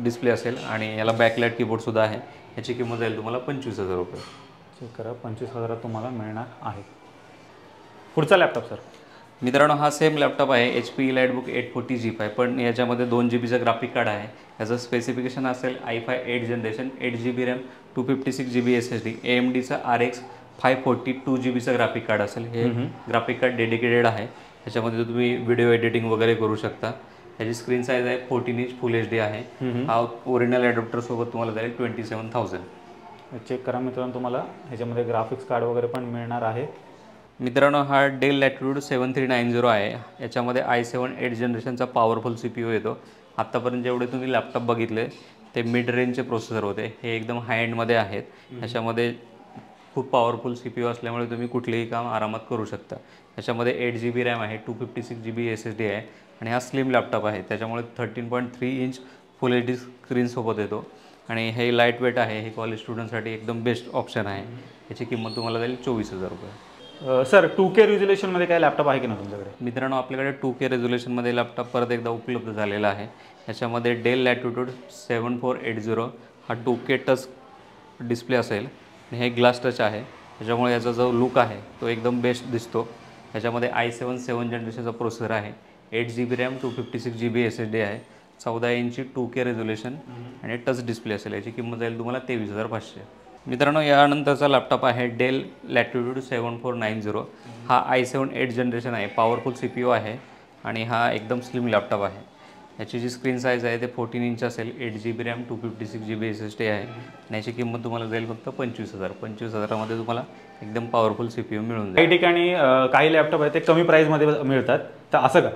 डिस्प्ले असेल आणि याला बॅकलाइट कीबोर्डसुद्धा आहे. याची किंमत जाईल तुम्हाला 25,000 रुपये. चेक करा, 25,000 तुम्हाला मिळणार आहे. पुढचा लॅपटॉप सर. मित्रांनो, हा सेम लॅपटॉप आहे HP EliteBook 840 G5, पण याच्यामध्ये 2 GBचा ग्राफिक कार्ड आहे. याचं स्पेसिफिकेशन असेल i5 8 generation, 8 GB RAM, 256 GB SSD, AMDचा RX 540 2 GBचा ग्राफिक कार्ड असेल. हे ग्राफिक कार्ड डेडिकेटेड आहे. याच्यामध्ये तुम्ही व्हिडिओ एडिटिंग वगैरे करू शकता. याची स्क्रीन साईज आहे 14 इंच फुल HD आहे. हा ओरिजिनल ॲडॉप्टरसोबत तुम्हाला जाईल 27,000. चेक करा मित्रांनो, तुम्हाला ह्याच्यामध्ये ग्राफिक्स कार्ड वगैरे पण मिळणार आहे. मित्रांनो, हा डेल लॅटिट्यूड 7390 आहे. याच्यामध्ये i7 8 जनरेशनचा पॉवरफुल CPU येतो. आत्तापर्यंत जेवढे तुम्ही लॅपटॉप बघितले ते मिड रेंजचे प्रोसेसर होते, हे एकदम हाय एंडमध्ये आहेत. याच्यामध्ये खूप पॉवरफुल CPU असल्यामुळे तुम्ही कुठलेही काम आरामात करू शकता. याच्यामध्ये 8 GB रॅम आहे, 256 GB SSD आहे आणि हा स्लिम लॅपटॉप आहे. त्याच्यामुळे 13.3 इंच फुल HD स्क्रीनसोबत येतो आणि हे लाईट वेट आहे. हे कॉलेज स्टुडंटसाठी एकदम बेस्ट ऑप्शन आहे. याची किंमत तुम्हाला जाईल 24,000 रुपये. सर, 2K रेझोल्युशनमध्ये काय लॅपटॉप आहे की नाही तुमच्याकडे? मित्रांनो, आपल्याकडे 2K रेझोल्युशनमध्ये लॅपटॉप परत एकदा उपलब्ध झालेला आहे. याच्यामध्ये डेल लॅटिट्यूड 7480 हा 2K टच डिस्प्ले असेल आणि हे ग्लास टच आहे. त्याच्यामुळे याचा जो लुक आहे तो एकदम बेस्ट दिसतो. याच्यामध्ये i7 7 जनरेशनचा प्रोसेसर आहे, 8 GB रॅम, 256 GB SSD आहे, 14 इंची 2K रेझोल्युशन आणि टच डिस्प्ले असेल. याची किंमत जाईल तुम्हाला 23,500. मित्रांनो, यानंतरचा लॅपटॉप आहे डेल लॅटिट्यूड 7490. हा i7 8 जनरेशन आहे, पॉवरफुल CPU आहे आणि हा एकदम स्लिम लॅपटॉप आहे. याची जी स्क्रीन साईज आहे ते 14 इंच असेल, 8GB रॅम, 256GB SSD आहे आणि याची किंमत तुम्हाला जाईल फक्त 25,000. 25,000मध्ये तुम्हाला एकदम पॉवरफुल CPU मिळून जाईल. काही ठिकाणी काही लॅपटॉप आहे ते कमी प्राईसमध्ये मिळतात, तर असं का?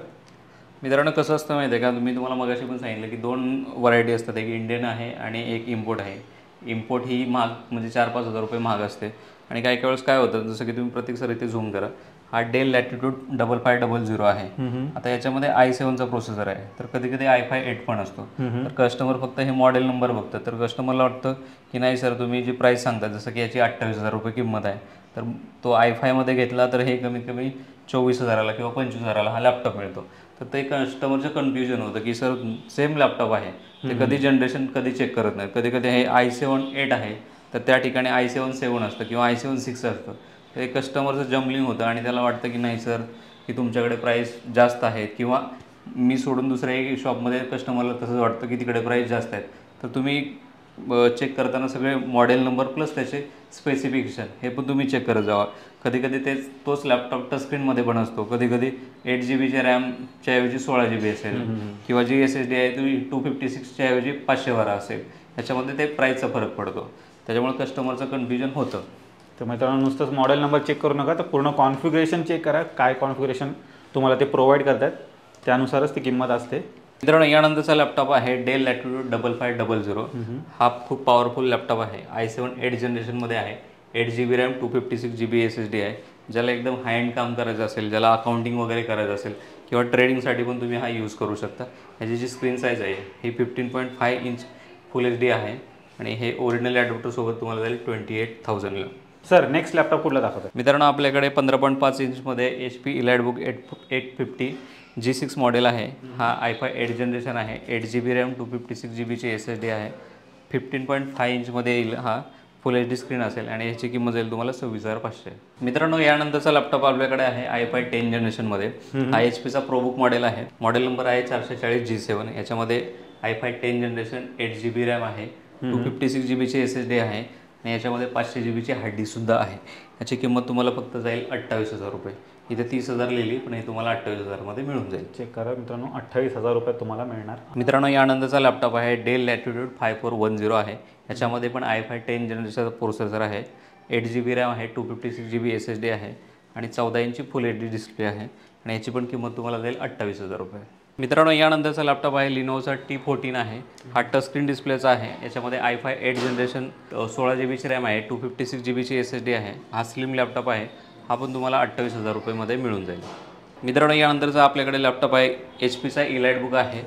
मित्रांनो, कसं असतं माहिती आहे का, मी तुम्हाला मगाशी पण सांगितलं की 2 व्हरायटी असतात, एक इंडियन आहे आणि एक इम्पोर्ट आहे. इम्पोर्ट ही महाग म्हणजे 4-5 हजार रुपये महाग असते आणि काही वेळेस काय होतं, जसं की तुम्ही प्रत्येक सर इथे झूम करा, हा डेल लॅटिट्यूड 5500 आहे. आता याच्यामध्ये i7चा प्रोसेसर आहे, तर कधी कधी i5 8 पण असतो. तर कस्टमर फक्त हे मॉडेल नंबर बघतात, तर कस्टमरला वाटतं की नाही सर तुम्ही जी प्राईस सांगता, जसं की याची 28,000 रुपये किंमत आहे, तर तो i5मध्ये घेतला तर हे कमीत कमी 24,000ला किंवा 25,000ला हा लॅपटॉप मिळतो. तर ते कस्टमरचं कन्फ्युजन होतं की सर सेम लॅपटॉप आहे, ते कधी जनरेशन कधी चेक करत नाही. कधी कधी हे i7 8 आहे तर त्या ठिकाणी i7 7 असतं किंवा i7 6 असतं. तर एक कस्टमरचं जम्बलिंग होतं आणि त्याला वाटतं की नाही सर की तुमच्याकडे प्राईस जास्त आहेत, किंवा मी सोडून दुसऱ्या शॉपमध्ये कस्टमरला तसंच वाटतं की तिकडे प्राईस जास्त आहेत. तर तुम्ही चेक करताना सगळे मॉडेल नंबर प्लस त्याचे स्पेसिफिकेशन हे पण तुम्ही चेक करत जावा. कधी कधी तोच लॅपटॉप टच स्क्रीनमध्ये पण असतो, कधी कधी 8GB रॅमच्या ऐवजी 16GB असेल किंवा जी SSD आहे ती 256च्या ऐवजी 512 असेल. याच्यामध्ये ते प्राईसचा फरक पडतो, त्याच्यामुळे कस्टमरचं कन्फ्युजन होतं. तर मित्रांनो, नुसतंच मॉडेल नंबर चेक करू नका, तर पूर्ण कॉन्फिगरेशन चेक करा, काय कॉन्फिगरेशन तुम्हाला ते प्रोव्हाइड करतात त्यानुसारच ती किंमत असते. मित्रांनो, यानंतरचा लॅपटॉप आहे डेल लॅटिट्यूड 5500. हा खूप पॉवरफुल लॅपटॉप आहे, i7 8 जनरेशनमध्ये आहे, 8GB रॅम, 256GB SSD आहे. ज्याला एकदम हाय एंड काम करायचं असेल, ज्याला अकाउंटिंग वगैरे करायचं असेल किंवा ट्रेडिंगसाठी पण तुम्ही हा यूज करू शकता. ह्याची जी स्क्रीन साईज आहे ही 15.5 इंच फुल HD आहे आणि हे ओरिजिनल ॲडॅप्टरसोबत तुम्हाला जाईल 28,000ला. सर नेक्स्ट लॅपटॉप कुठला दाखवतात? मित्रांनो, आपल्याकडे 15.5 इंचमध्ये HP EliteBook 850 G6 मॉडेल आहे. हा i5 8 जनरेशन आहे, 8GB रॅम, 256GBची SSD आहे, 15.5 इंचमध्ये येईल. हा फुल HD स्क्रीन असेल आणि याची किंमत जाईल तुम्हाला 26,500. मित्रांनो, यानंतरचा लॅपटॉप आपल्याकडे आहे i5 10 जनरेशनमध्ये. हा HPचा प्रोबुक मॉडेल आहे, मॉडेल नंबर आहे 440 G7. याच्यामध्ये i5 10 जनरेशन 8GB रॅम आहे, 256GBची SSD आहे आणि याच्यामध्ये 500GBची हार्ड डिस्कसुद्धा आहे. याची किंमत तुम्हाला फक्त जाईल 28,000 रुपये. इथे 30,000 लिहिली, पण हे तुम्हाला 28,000मध्ये मिळून जाईल. चेक करा मित्रांनो, 28,000 रुपये तुम्हाला मिळणार. मित्रांनो, यानंतरचा लॅपटॉप आहे डेल लॅटिट्यूड 5410 आहे. याच्यामध्ये पण i5 10 जनरेशनचा प्रोसेसर आहे, 8GB रॅम आहे, 256GB SSD आहे आणि 14 इंची फुल HD डिस्प्ले आहे आणि याची पण किंमत तुम्हाला जाईल 28,000 रुपये. मित्रांनो, यानंतरचा लॅपटॉप आहे लिनोवोचा T14 आहे. हा टच स्क्रीन डिस्प्लेचा आहे. याच्यामध्ये i5 8 जनरेशन 16GBची रॅम आहे, 256GBची SSD आहे. हा स्लिम लॅपटॉप आहे, हा पण तुम्हाला 28,000 रुपयेमध्ये मिळून जाईल. मित्रांनो, यानंतरचा आपल्याकडे लॅपटॉप आहे HPचा EliteBook आहे,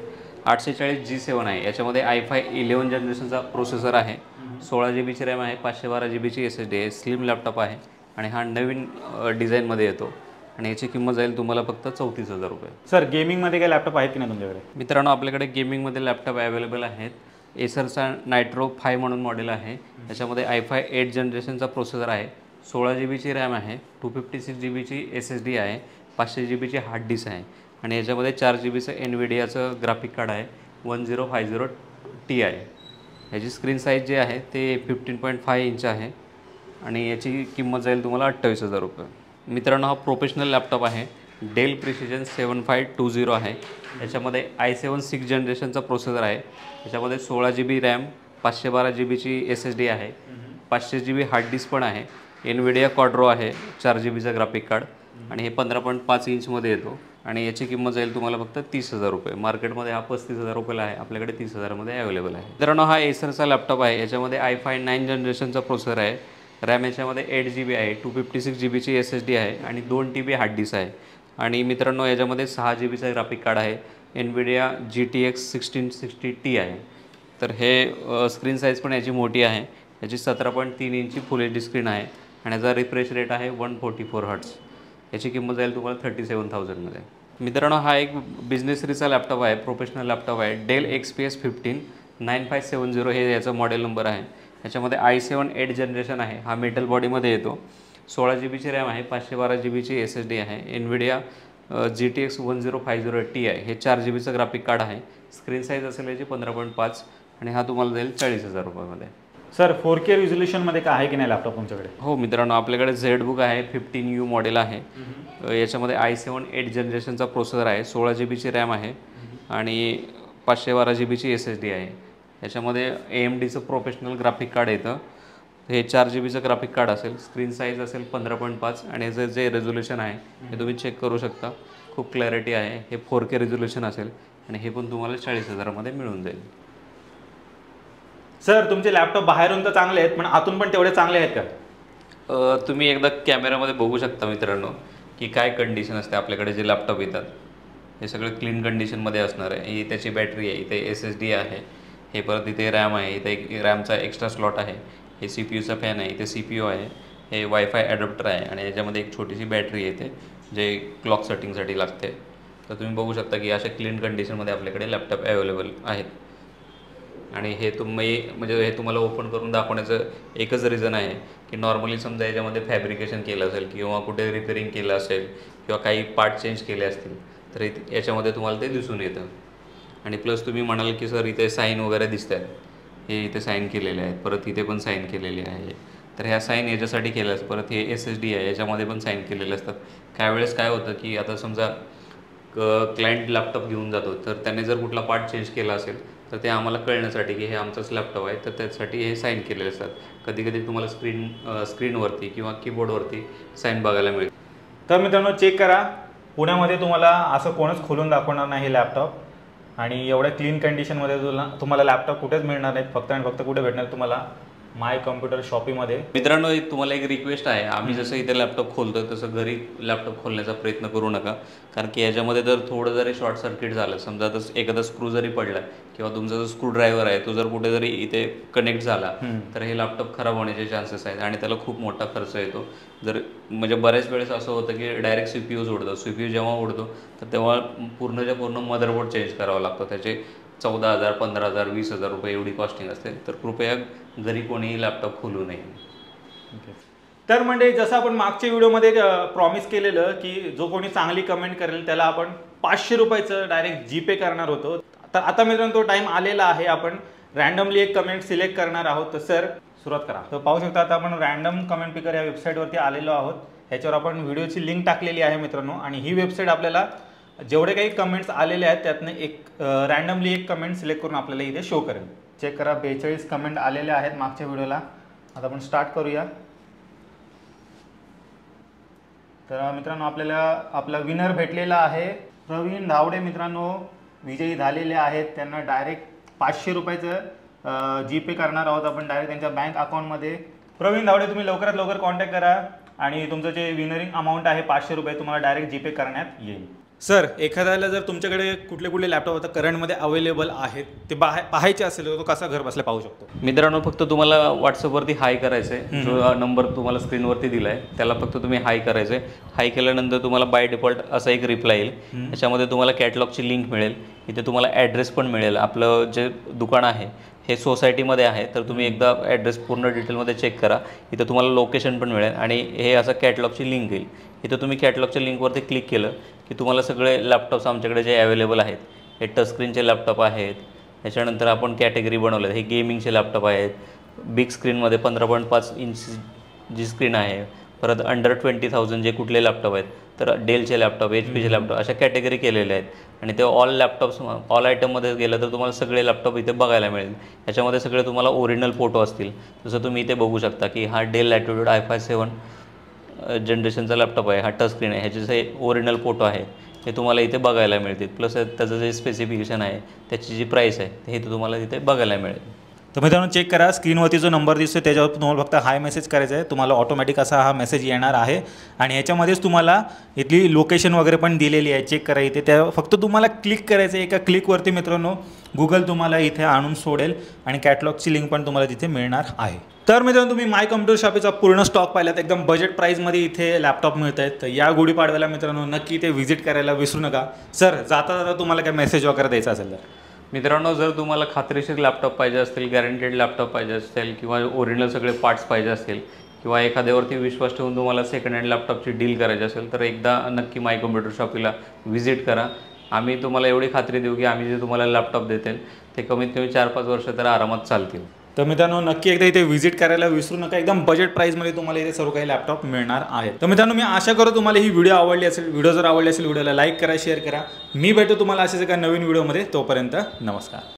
840 G7 आहे. याच्यामध्ये i5 11 जनरेशनचा प्रोसेसर आहे, 16GBची रॅम आहे, 512GBची SSD आहे. स्लिम लॅपटॉप आहे आणि हा नवीन डिझाईनमध्ये येतो आणि याची किंमत जाईल तुम्हाला फक्त 34,000 रुपये. सर गेमिंगमध्ये काय लॅपटॉप आहेत की नाही तुमच्याकडे? मित्रांनो, आपल्याकडे गेमिंगमध्ये लॅपटॉप अवेलेबल आहेत. एसरचा नायट्रो 5 म्हणून मॉडेल आहे. याच्यामध्ये i5 8 जनरेशनचा प्रोसेसर आहे, 16GBची रॅम आहे, 256GBची SSD आहे, 500GBची हार्ड डिस्क आहे आणि याच्यामध्ये 4GBचं NVIDIAचं ग्राफिक कार्ड आहे, 1050 Ti आहे. याची स्क्रीन साईज जी आहे ते 15.5 इंच आहे आणि याची किंमत जाईल तुम्हाला 28,000 रुपये. मित्रांनो, हा प्रोफेशनल लॅपटॉप आहे, डेल प्रिसिजन 7520 आहे. याच्यामध्ये i7 6 जनरेशनचा प्रोसेसर आहे. याच्यामध्ये 16GB रॅम, 512GBची SSD आहे, 500GB हार्ड डिस्क पण आहे, NVIDIA Quadro आहे, 4GBचा ग्राफिक कार्ड आणि हे 15.5 इंचमध्ये येतो आणि याची किंमत जाईल तुम्हाला फक्त 30,000 रुपये. मार्केटमध्ये हा 35,000 रुपयाला आहे, आपल्याकडे 30,000मध्ये अवेलेबल आहे. मित्रांनो, हा एसरचा लॅपटॉप आहे. याच्यामध्ये i5 9 जनरेशनचा प्रोसेसर आहे, रॅम याच्यामध्ये 8GB आहे, 256GBची SSD आहे आणि 2TB हार्ड डिस्क आहे आणि मित्रांनो, याच्यामध्ये 6GBचा ग्राफिक कार्ड आहे, NVIDIA GTX 1660 Ti आहे. तर हे स्क्रीन साईज पण याची मोठी आहे. याची 17.3 इंची फुल HD स्क्रीन आहे आणि याचा रिफ्रेश रेट आहे 144 हर्ट्स. याची किंमत जाईल तुम्हाला 37,000मध्ये. मित्रांनो, हा एक बिझनेसरीचा लॅपटॉप आहे, प्रोफेशनल लॅपटॉप आहे, डेल XPS 15 9570 हे याचा मॉडेल नंबर आहे. याच्यामध्ये i7 8 जनरेशन आहे. हा मेटल बॉडीमध्ये येतो, 16GBची रॅम आहे, 512GBची SSD आहे, NVIDIA GTX 1050 Ti हे 4 GB ग्राफिक कार्ड आहे. स्क्रीन साईज असेल याची 15.5 आणि हा तुम्हाला जाईल 40,000 रुपयामध्ये. सर 4K रिझोल्युशनमध्ये काय आहे की नाही लॅपटॉप तुमच्याकडे? हो मित्रांनो, आपल्याकडे झेडबुक आहे, 15U मॉडेल आहे. याच्यामध्ये i7 8 जनरेशनचा प्रोसेसर आहे, 16 GB रॅम आहे आणि 512 GB SSD आहे. याच्यामध्ये AMDचं प्रोफेशनल ग्राफिक कार्ड येतं. हे 4 GB ग्राफिक कार्ड असेल, स्क्रीन साईज असेल 15.5 आणि याचं जे रेझोल्युशन आहे हे तुम्ही चेक करू शकता, खूप क्लॅरिटी आहे. हे 4K रेझोल्युशन असेल आणि हे पण तुम्हाला 40,000मध्ये मिळून जाईल. सर तुमचे लॅपटॉप बाहेरून तर चांगले आहेत पण आतून पण तेवढे चांगले आहेत का? तुम्ही एकदा कॅमेरामध्ये बघू शकता मित्रांनो की काय कंडिशन असते आपल्याकडे जे लॅपटॉप येतात. हे सगळं क्लीन कंडिशनमध्ये असणार आहे. ही त्याची बॅटरी आहे, इथे SSD आहे, हे परत इथे रॅम आहे, इथे एक रॅमचा एक्स्ट्रा स्लॉट आहे, हे CPUचा फॅन आहे, इथे CPU आहे, हे वायफाय ॲडॉप्टर आहे आणि याच्यामध्ये एक छोटीशी बॅटरी येते जे क्लॉक सेटिंगसाठी लागते. तर तुम्ही बघू शकता की अशा क्लीन कंडिशनमध्ये आपल्याकडे लॅपटॉप अवेलेबल आहेत. आणि हे म्हणजे हे तुम्हाला ओपन करून दाखवण्याचं एकच रिझन आहे की नॉर्मली समजा याच्यामध्ये फॅब्रिकेशन केलं असेल किंवा कुठे रिपेअरिंग केलं असेल किंवा काही पार्ट चेंज केले असतील तर याच्यामध्ये तुम्हाला ते दिसून येतं. आणि प्लस तुम्ही म्हणाल की सर इथे साईन वगैरे दिसत आहेत, हे इथे साईन केलेले आहेत, परत इथे पण साईन केलेली आहे. तर ह्या साईन याच्यासाठी केल्या असतात. परत हे SSD आहे, याच्यामध्ये पण साईन केलेले असतात. काही वेळेस काय होतं की आता समजा क्लायंट लॅपटॉप घेऊन जातो तर त्याने जर कुठला पार्ट चेंज केला असेल तर ते आम्हाला कळण्यासाठी की हे आमचाच लॅपटॉप आहे तर त्यासाठी हे साईन केलेले असतात. कधी कधी तुम्हाला स्क्रीनवरती किंवा कीबोर्डवरती साईन बघायला मिळेल. तर मित्रांनो चेक करा, पुण्यामध्ये तुम्हाला असं कोणच खोलून दाखवणार नाही लॅपटॉप आणि एवढ्या क्लीन कंडिशनमध्ये तुम्हाला लॅपटॉप कुठेच मिळणार नाहीत. फक्त आणि फक्त कुठे भेटणार तुम्हाला माय कम्प्युटर शॉपीमध्ये. मित्रांनो तुम्हाला एक रिक्वेस्ट आहे, आम्ही जसं इथे लॅपटॉप खोलतो तसं घरी लॅपटॉप खोलण्याचा प्रयत्न करू नका. कारण की याच्यामध्ये जर थोडं जरी शॉर्ट सर्किट झालं, समजा तर एखादा स्क्रू जरी पडला किंवा तुमचा जो स्क्रू ड्रायव्हर आहे तो जर कुठे जरी इथे कनेक्ट झाला तर हे लॅपटॉप खराब होण्याचे चान्सेस आहेत आणि त्याला खूप मोठा खर्च येतो. जर म्हणजे बऱ्याच वेळेस असं होतं की डायरेक्ट CPU उडतो. CPU जेव्हा उडतो तर तेव्हा पूर्णच्या पूर्ण मदरबोर्ड चेंज करावा लागतो. त्याचे 14,000 15,000 20,000 रुपये एवढी कॉस्टिंग असते. तर कृपया घरी कोणीही लॅपटॉप खोलू नये. तर म्हणजे जसं आपण मागच्या व्हिडिओमध्ये प्रॉमिस केलेलं की जो कोणी चांगली कमेंट करेल त्याला आपण 500 रुपयाचं डायरेक्ट GPay करणार होतो. तर आता मित्रांनो तो टाइम आलेला आहे. आपण रॅन्डमली एक कमेंट सिलेक्ट करणार आहोत. तर सर सुरुवात करा. तर पाहू शकता आता आपण रॅन्डम कमेंट पिकर या वेबसाईटवरती आलेलो आहोत. ह्याच्यावर आपण व्हिडिओची लिंक टाकलेली आहे मित्रांनो आणि ही वेबसाईट आपल्याला जेवढे काही कमेंट्स आलेले आहेत त्यातनं एक रॅन्डमली एक कमेंट सिलेक्ट करून आपल्याला इथे शो करेल. चेक करा, 42 कमेंट आलेले आहेत मागच्या व्हिडिओला. आता आपण स्टार्ट करूया. तर मित्रांनो आपल्याला आपला विनर भेटलेला आहे प्रवीण धावडे. मित्रांनो विजयी झालेले आहेत. त्यांना डायरेक्ट 500 रुपयाचं GPay करणार आहोत आपण डायरेक्ट त्यांच्या बँक अकाउंटमध्ये. प्रवीण धावडे तुम्ही लवकरात लवकर कॉन्टॅक्ट करा आणि तुमचं जे विनरिंग अमाऊंट आहे 500 रुपये तुम्हाला डायरेक्ट GPay करण्यात येईल. सर एखाद्याला जर तुमच्याकडे कुठले कुठले लॅपटॉप आता करंटमध्ये अवेलेबल आहेत ते पाहायचे असेल तर तो कसा घर बसल्या पाहू शकतो? मित्रांनो फक्त तुम्हाला व्हॉट्सअपवरती हाय करायचं आहे. जो नंबर तुम्हाला स्क्रीनवरती दिला आहे त्याला फक्त तुम्ही हाय करायचं आहे. हाय केल्यानंतर तुम्हाला बाय डिफॉल्ट असा एक रिप्लाय येईल. याच्यामध्ये तुम्हाला कॅटलॉगची लिंक मिळेल. इथे तुम्हाला ॲड्रेस पण मिळेल. आपलं जे दुकान आहे हे सोसायटीमध्ये आहे तर तुम्ही एकदा ॲड्रेस पूर्ण डिटेलमध्ये चेक करा. इथं तुम्हाला लोकेशन पण मिळेल आणि हे असं कॅटलॉगची लिंक येईल. इथं तुम्ही कॅटलॉगच्या लिंकवरती क्लिक केलं की तुम्हाला सगळे लॅपटॉप्स आमच्याकडे जे अवेलेबल आहेत हे टचस्क्रीनचे लॅपटॉप आहेत. याच्यानंतर आपण कॅटेगरी बनवले हे गेमिंगचे लॅपटॉप आहेत. बिग स्क्रीनमध्ये 15.5 इंच जी स्क्रीन आहे. परत अंडर 20,000 जे कुठले लॅपटॉप आहेत तर डेलचे लॅपटॉप, HPचे लॅपटॉप अशा कॅटेगरी केलेले आहेत. आणि ते ऑल लॅपटॉप्स ऑल आयटममध्ये गेलं तर तुम्हाला सगळे लॅपटॉप इथे बघायला मिळेल. याच्यामध्ये सगळे तुम्हाला ओरिजिनल फोटो असतील. जसं तुम्ही इथे बघू शकता की हा डेल लॅटिट्यूड i5 7 जनरेशनचा लॅपटॉप आहे. हा टच स्क्रीन आहे. ह्याचे जे ओरिजिनल फोटो आहे हे तुम्हाला इथे बघायला मिळतील. प्लस त्याचं जे स्पेसिफिकेशन आहे त्याची जी प्राईस आहे हे तुम्हाला इथे बघायला मिळेल. तर मित्रांनो चेक करा, स्क्रीनवरती जो नंबर दिसतो त्याच्यावर तुम्हाला फक्त हाय मेसेज करायचा आहे. तुम्हाला ऑटोमॅटिक असा हा मेसेज येणार आहे आणि ह्याच्यामध्येच तुम्हाला इथली लोकेशन वगैरे पण दिलेली आहे. चेक करा इथे. त्या फक्त तुम्हाला क्लिक करायचं आहे. एका क्लिकवरती मित्रांनो गुगल तुम्हाला इथे आणून सोडेल आणि कॅटलॉगची लिंक पण तुम्हाला तिथे मिळणार आहे. तर मित्रांनो तुम्ही माय कम्प्युटर शॉपीचा पूर्ण स्टॉक पाहिलात. एकदम बजेट प्राईजमध्ये इथे लॅपटॉप मिळत आहेत. तर या गुढीपाडव्याला मित्रांनो नक्की इथे व्हिजिट करायला विसरू नका. सर जाता जाता तुम्हाला काय मेसेज वगैरे द्यायचा असेल तर? मित्रांनो जर तुम्हाला खात्रीशीर लॅपटॉप पाहिजे असतील, गॅरंटेड लॅपटॉप पाहिजे असेल किंवा ओरिजिनल सगळे पार्ट्स पाहिजे असतील किंवा एखाद्यावरती विश्वास ठेवून तुम्हाला सेकंड हँड लॅपटॉपची डील करायची असेल तर एकदा नक्की माय कॉम्प्युटर शॉपीला व्हिजिट करा. आम्ही तुम्हाला एवढी खात्री देऊ की आम्ही जे तुम्हाला लॅपटॉप देतील ते कमीत कमी 4-5 वर्ष तर आरामात चालतील. तर मित्रांनो नक्की एकदा इथे व्हिजिट करायला विसरू नका. एकदम बजेट प्राईसमध्ये तुम्हाला इथे सर्व काही लॅपटॉप मिळणार आहेत. तर मित्रांनो मी आशा करतो तुम्हाला ही व्हिडिओ आवडली असेल. व्हिडिओ जर आवडली असेल व्हिडिओला लाईक करा, शेअर करा. मी भेटतो तुम्हाला अशाच एका नवीन व्हिडिओमध्ये. तोपर्यंत नमस्कार.